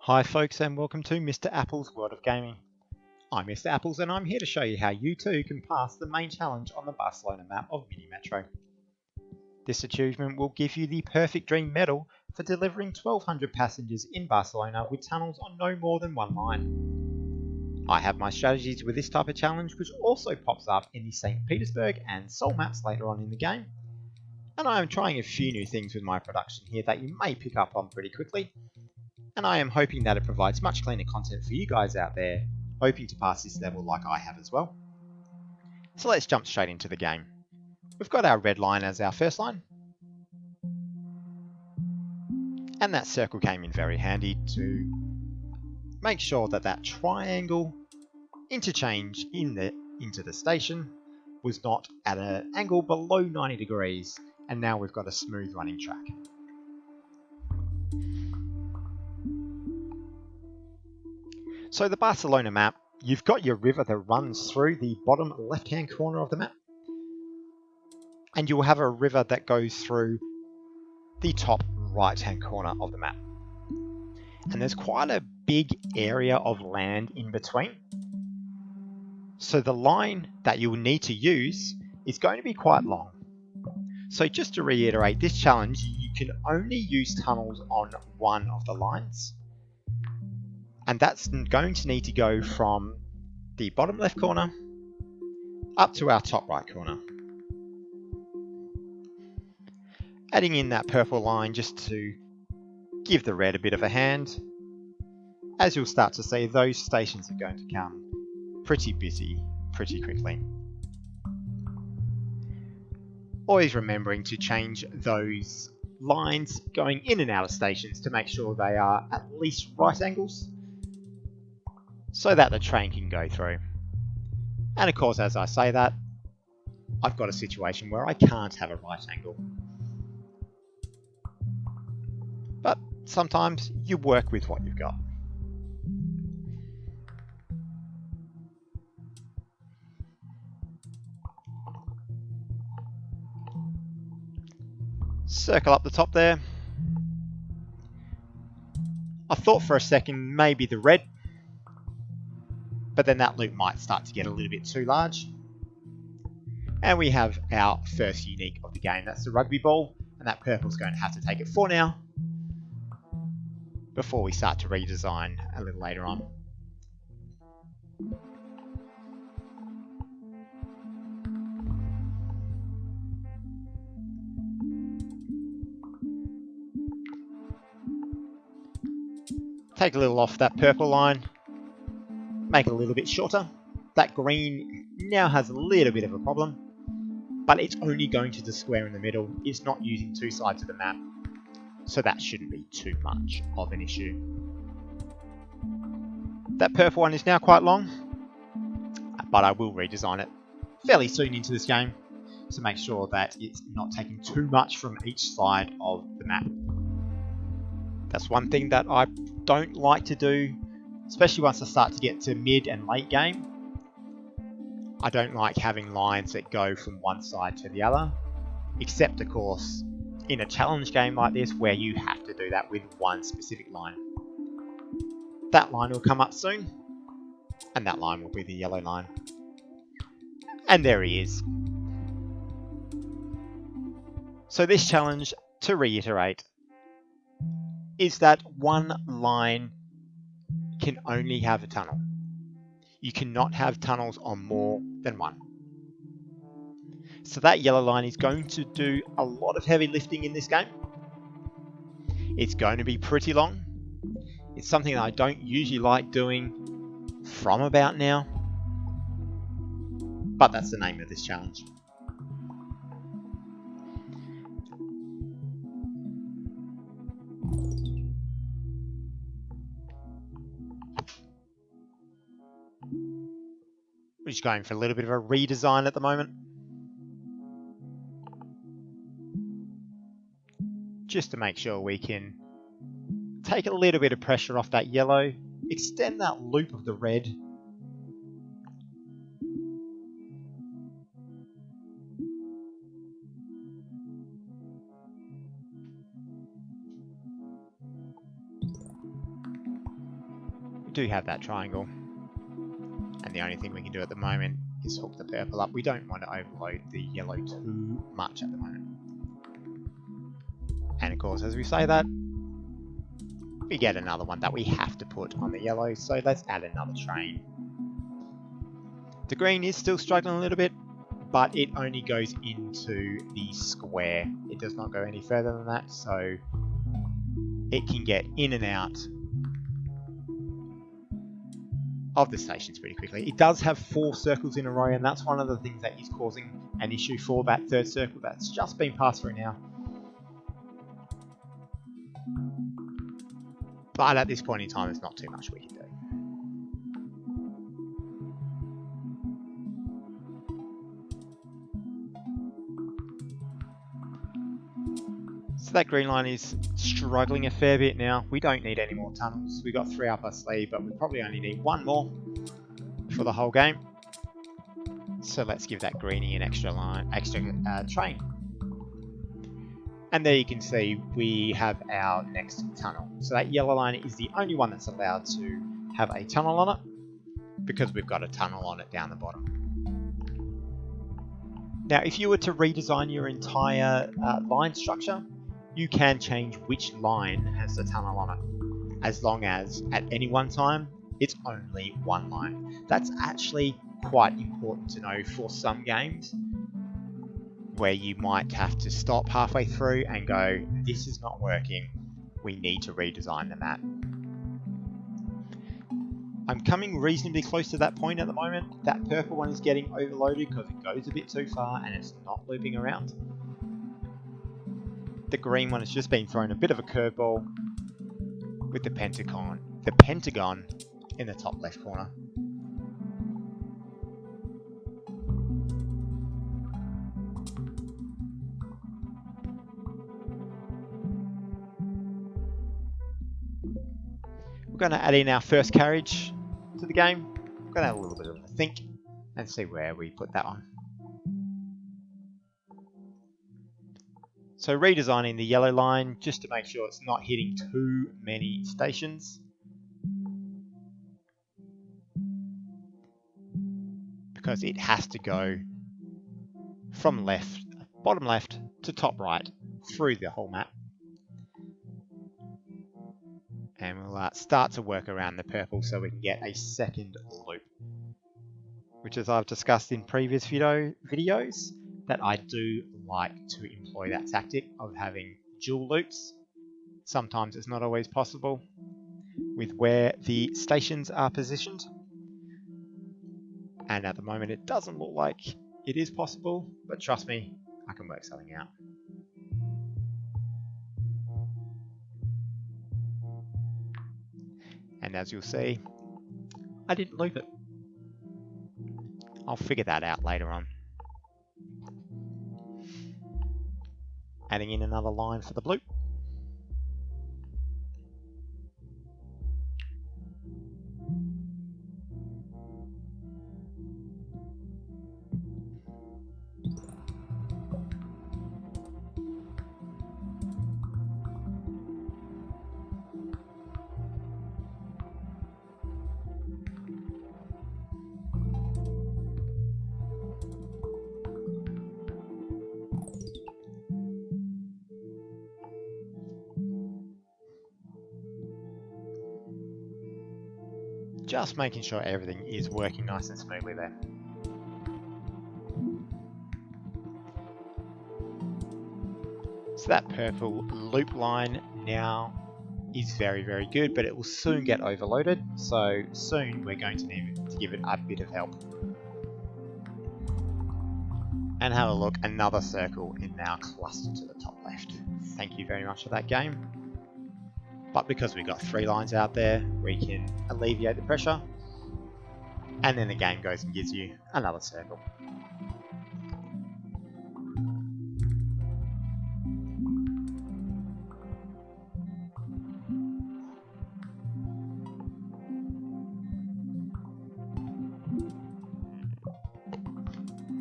Hi folks and welcome to Mr. Apple's World of Gaming. I'm Mr. Apples and I'm here to show you how you too can pass the main challenge on the Barcelona map of Mini Metro. This achievement will give you the perfect dream medal for delivering 1,200 passengers in Barcelona with tunnels on no more than one line. I have my strategies with this type of challenge, which also pops up in the St. Petersburg and Seoul maps later on in the game. And I am trying a few new things with my production here that you may pick up on pretty quickly. And I am hoping that it provides much cleaner content for you guys out there, hoping to pass this level like I have as well. So let's jump straight into the game. We've got our red line as our first line. And that circle came in very handy to make sure that that triangle interchange into the station was not at an angle below 90 degrees. And now we've got a smooth running track. So the Barcelona map, you've got your river that runs through the bottom left-hand corner of the map. And you'll have a river that goes through the top right-hand corner of the map. And there's quite a big area of land in between. So the line that you'll need to use is going to be quite long. So just to reiterate, this challenge, you can only use tunnels on one of the lines. And that's going to need to go from the bottom left corner up to our top right corner. Adding in that purple line just to give the red a bit of a hand. As you'll start to see, those stations are going to become pretty busy pretty quickly. Always remembering to change those lines going in and out of stations to make sure they are at least right angles, so that the train can go through. And of course, as I say that, I've got a situation where I can't have a right angle. But sometimes you work with what you've got. Circle up the top there. I thought for a second maybe the red, but then that loop might start to get a little bit too large. And we have our first unique of the game. That's the rugby ball, and that purple's going to have to take it for now, before we start to redesign a little later on. Take a little off that purple line, make it a little bit shorter. That green now has a little bit of a problem, but it's only going to the square in the middle. It's not using two sides of the map, so that shouldn't be too much of an issue. That purple one is now quite long, but I will redesign it fairly soon into this game to make sure that it's not taking too much from each side of the map. That's one thing that I don't like to do, especially once I start to get to mid and late game. I don't like having lines that go from one side to the other, except of course in a challenge game like this where you have to do that with one specific line. That line will come up soon, and that line will be the yellow line. And there he is. So this challenge, to reiterate, is that one line can only have a tunnel. You cannot have tunnels on more than one. So that yellow line is going to do a lot of heavy lifting in this game. It's going to be pretty long. It's something that I don't usually like doing from about now, but that's the name of this challenge. We're just going for a little bit of a redesign at the moment, just to make sure we can take a little bit of pressure off that yellow, extend that loop of the red, We do have that triangle. And the only thing we can do at the moment is hook the purple up. We don't want to overload the yellow too much at the moment. And of course, as we say that, we get another one that we have to put on the yellow, so let's add another train. The green is still struggling a little bit, but it only goes into the square. It does not go any further than that, so it can get in and out of the stations pretty quickly. It does have 4 circles in a row, and that's one of the things that is causing an issue for that third circle that's just been passed through now. But at this point in time, there's not too much we can do. So that green line is struggling a fair bit now. We don't need any more tunnels. We've got 3 up our sleeve, but we probably only need 1 more for the whole game. So let's give that greenie an extra train. And there you can see we have our next tunnel. So that yellow line is the only one that's allowed to have a tunnel on it, because we've got a tunnel on it down the bottom. Now, if you were to redesign your entire line structure, you can change which line has the tunnel on it, as long as at any one time it's only 1 line. That's actually quite important to know for some games, where you might have to stop halfway through and go, this is not working, we need to redesign the map. I'm coming reasonably close to that point at the moment. That purple one is getting overloaded because it goes a bit too far and it's not looping around. The green one has just been thrown a bit of a curveball with the pentagon in the top left corner. We're going to add in our first carriage to the game. We're going to have a little bit of a think and see where we put that on. So redesigning the yellow line just to make sure it's not hitting too many stations. Because it has to go from bottom left to top right through the whole map. And we'll start to work around the purple so we can get a second loop. Which, as I've discussed in previous videos, that I do like to employ that tactic of having dual loops. Sometimes it's not always possible with where the stations are positioned. And at the moment it doesn't look like it is possible, but trust me, I can work something out. And as you'll see, I didn't loop it. I'll figure that out later on. Adding in another line for the blue. Just making sure everything is working nice and smoothly there. So that purple loop line now is very, very good, but it will soon get overloaded. So soon we're going to need to give it a bit of help. And have a look, another circle is now clustered to the top left. Thank you very much for that game. But because we've got 3 lines out there, we can alleviate the pressure. And then the game goes and gives you another circle.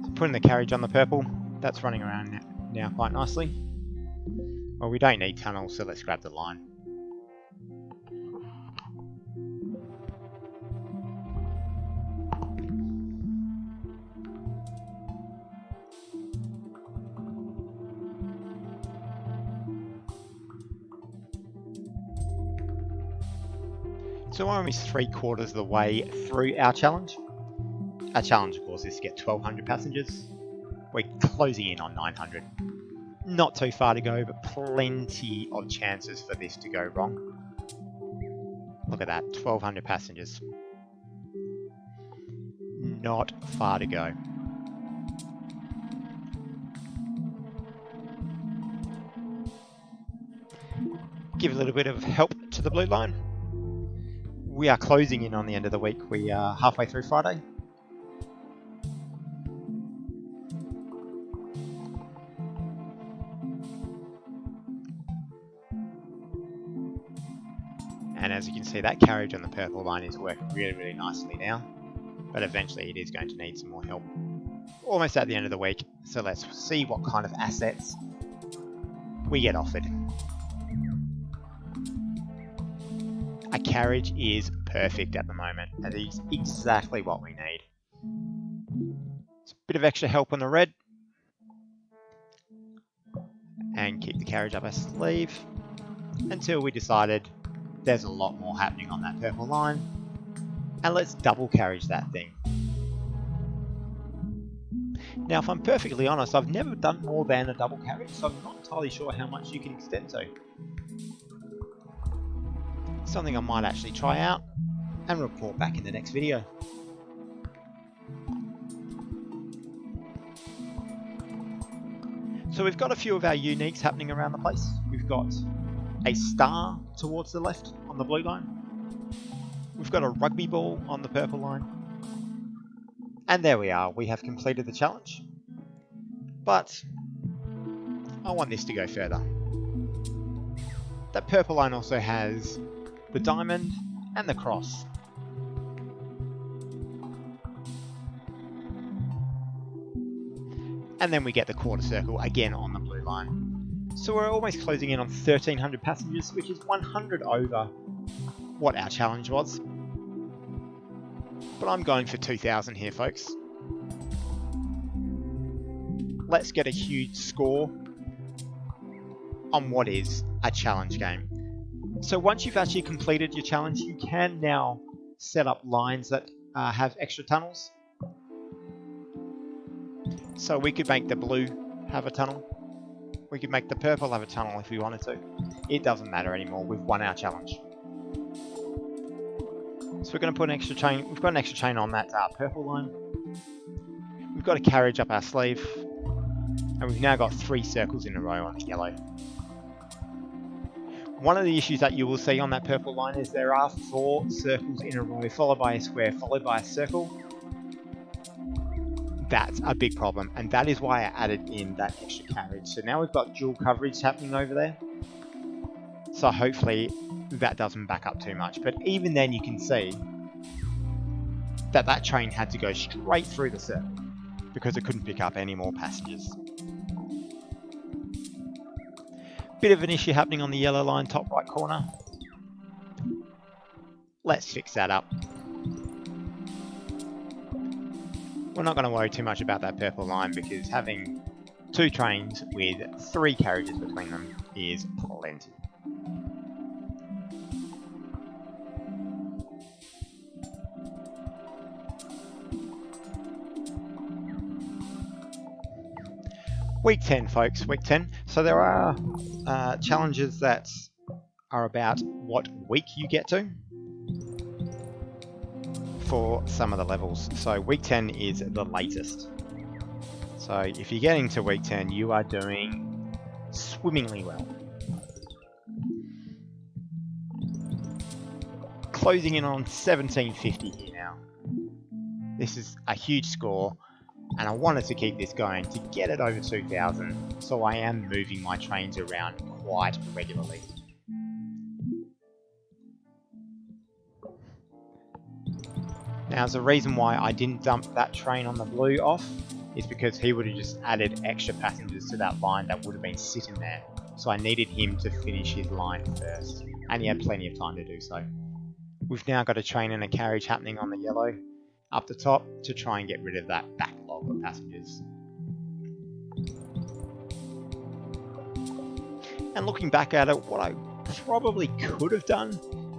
So putting the carriage on the purple, that's running around now quite nicely. Well, we don't need tunnels, so let's grab the line. So we're almost 3/4 of the way through our challenge. Our challenge, of course, is to get 1,200 passengers. We're closing in on 900. Not too far to go, but plenty of chances for this to go wrong. Look at that, 1,200 passengers. Not far to go. Give a little bit of help to the blue line. We are closing in on the end of the week. We are halfway through Friday. And as you can see, that carriage on the purple line is working really, really nicely now. But eventually it is going to need some more help. Almost at the end of the week, so let's see what kind of assets we get offered. A carriage is perfect at the moment. That is exactly what we need. It's a bit of extra help on the red. And keep the carriage up our sleeve until we decided there's a lot more happening on that purple line. And let's double carriage that thing. Now, if I'm perfectly honest, I've never done more than a double carriage, so I'm not entirely sure how much you can extend to. Something I might actually try out and report back in the next video. So we've got a few of our uniques happening around the place. We've got a star towards the left on the blue line. We've got a rugby ball on the purple line. And there we are, we have completed the challenge. But I want this to go further. That purple line also has the diamond and the cross. And then we get the quarter circle again on the blue line. So we're almost closing in on 1,300 passengers, which is 100 over what our challenge was. But I'm going for 2,000 here, folks. Let's get a huge score on what is a challenge game. So once you've actually completed your challenge, you can now set up lines that have extra tunnels. So we could make the blue have a tunnel. We could make the purple have a tunnel if we wanted to. It doesn't matter anymore, we've won our challenge. So we're going to put an extra chain, we've got an extra chain on that purple line. We've got a carriage up our sleeve. And we've now got 3 circles in a row on the yellow. One of the issues that you will see on that purple line is there are 4 circles in a row, followed by a square, followed by a circle. That's a big problem, and that is why I added in that extra carriage. So now we've got dual coverage happening over there. So hopefully that doesn't back up too much. But even then you can see that that train had to go straight through the circle because it couldn't pick up any more passengers. Bit of an issue happening on the yellow line, top right corner. Let's fix that up. We're not going to worry too much about that purple line because having 2 trains with 3 carriages between them is plenty. Week 10, folks, week 10. So there are challenges that are about what week you get to for some of the levels. So week 10 is the latest. So if you're getting to week 10, you are doing swimmingly well. Closing in on 1750 here now. This is a huge score. And I wanted to keep this going to get it over 2,000, so I am moving my trains around quite regularly. Now, the reason why I didn't dump that train on the blue off is because he would have just added extra passengers to that line that would have been sitting there. So I needed him to finish his line first, and he had plenty of time to do so. We've now got a train and a carriage happening on the yellow up the top to try and get rid of that backlog of passengers. And looking back at it, what I probably could have done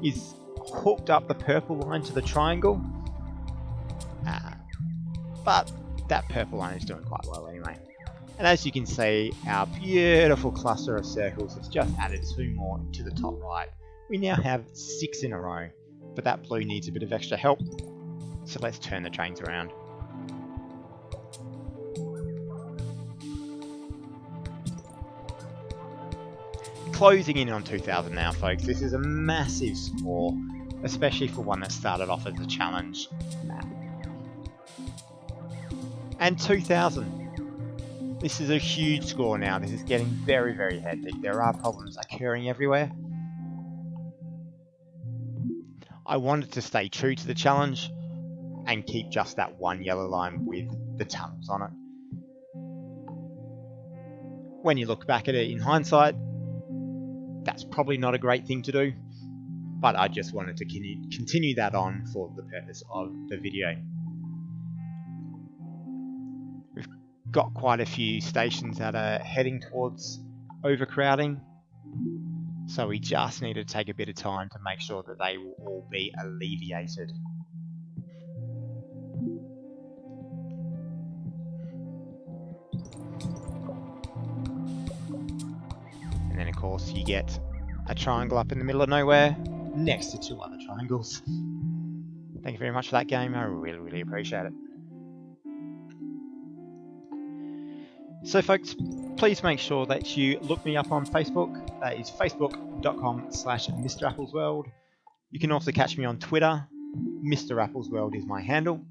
is hooked up the purple line to the triangle, but that purple line is doing quite well anyway. And as you can see, our beautiful cluster of circles has just added 2 more to the top right. We now have 6 in a row, but that blue needs a bit of extra help, so let's turn the trains around. Closing in on 2,000 now, folks. This is a massive score, especially for one that started off as a challenge map. And 2,000. This is a huge score now. This is getting very, very hectic. There are problems occurring everywhere. I wanted to stay true to the challenge and keep just that one yellow line with the tunnels on it. When you look back at it in hindsight, that's probably not a great thing to do, but I just wanted to continue that on for the purpose of the video. We've got quite a few stations that are heading towards overcrowding, so we just need to take a bit of time to make sure that they will all be alleviated. And then of course you get a triangle up in the middle of nowhere next to 2 other triangles. Thank you very much for that game. I really, really appreciate it. So folks, please make sure that you look me up on Facebook. That is facebook.com/Mr. Applesworld. You can also catch me on Twitter. Mr. Applesworld is my handle.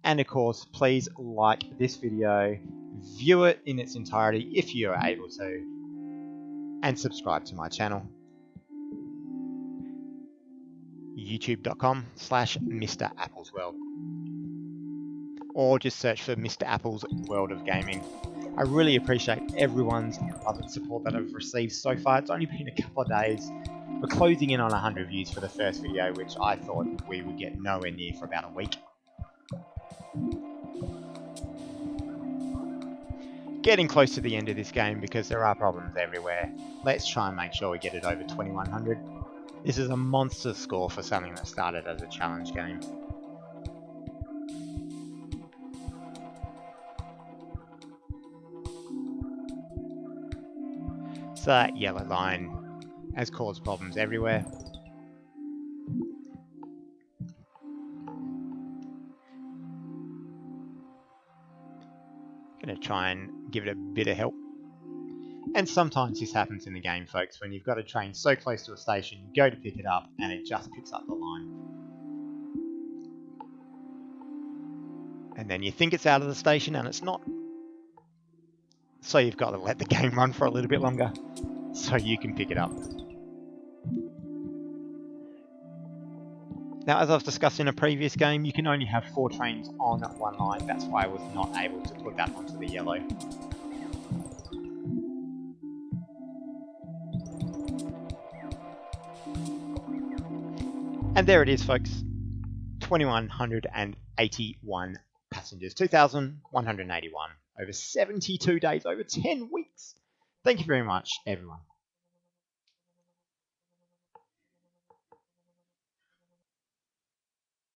And of course, please like this video, view it in its entirety if you are able to, and subscribe to my channel. youtube.com/Mr. Applesworld. Or just search for Mr. Apple's World of Gaming. I really appreciate everyone's love and support that I've received so far. It's only been a couple of days. We're closing in on 100 views for the first video, which I thought we would get nowhere near for about a week. Getting close to the end of this game because there are problems everywhere. Let's try and make sure we get it over 2100. This is a monster score for something that started as a challenge game. So that yellow line has caused problems everywhere. Gonna try and give it a bit of help. And sometimes this happens in the game, folks, when you've got a train so close to a station, you go to pick it up and it just picks up the line. And then you think it's out of the station and it's not. So you've got to let the game run for a little bit longer so you can pick it up. Now, as I've discussed in a previous game, you can only have 4 trains on one line. That's why I was not able to put that onto the yellow. And there it is, folks. 2,181 passengers. 2,181 over 72 days, over 10 weeks. Thank you very much, everyone.